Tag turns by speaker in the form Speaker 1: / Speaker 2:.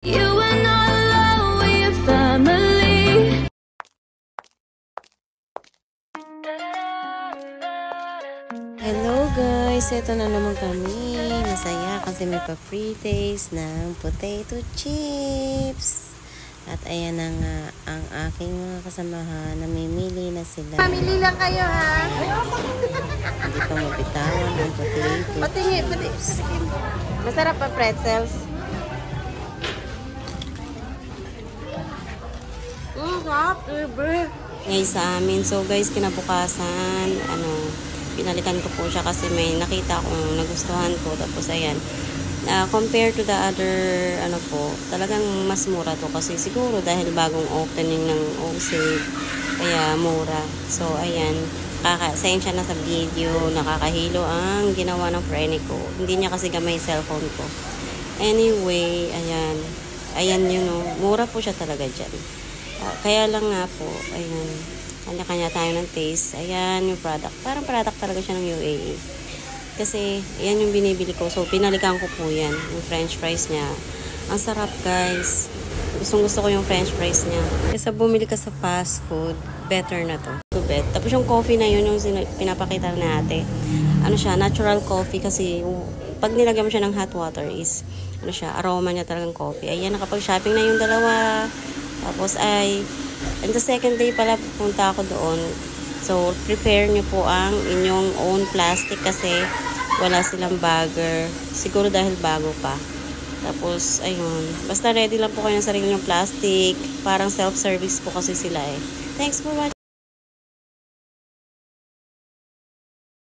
Speaker 1: You are not alone, we're family.
Speaker 2: Hello guys, ito na naman kami. Masaya kasi may pa-free taste ng potato chips. At ayan na nga ang aking mga kasamahan. Namimili na sila.
Speaker 3: Pamili lang kayo ha.
Speaker 2: Hindi pa mabitawan ang potato
Speaker 3: Patingin,
Speaker 2: chips.
Speaker 3: Masarap pa pretzels. Sarap, libre.
Speaker 2: Ngayon sa amin. So guys, kinabukasan, pinalitan ko po siya kasi may nakita akong nagustuhan ko. Tapos ayan, compared to the other, talagang mas mura to. Kasi siguro dahil bagong opening ng OSAID, kaya mura. So ayan, sensya na sa video, nakakahilo ang ginawa ng friend ko. Hindi niya kasi gamay cellphone ko. Anyway, ayan yun, mura po siya talaga dyan. Kaya lang nga po, ayan, kanya-kanya tayo ng taste. Ayan yung product. Parang product talaga siya ng UAE. Kasi, ayan yung binibili ko. So, pinalikan ko po yan. Yung french fries niya. Ang sarap, guys. Gusto ko yung french fries niya. Kasi bumili ka sa fast food, better na to. Tapos yung coffee na yun, yung pinapakita na ate. Natural coffee kasi pag nilagyan mo siya ng hot water is, aroma niya talagang coffee. Ayan, nakapag-shopping na yung dalawa. Tapos and the second day pala pupunta ako doon. So, prepare nyo po ang inyong own plastic kasi wala silang bagger. Siguro dahil bago pa. Tapos, ayun. Basta ready lang po kayo ng sarili nyong plastic. Parang self-service po kasi sila eh. Thanks for watching.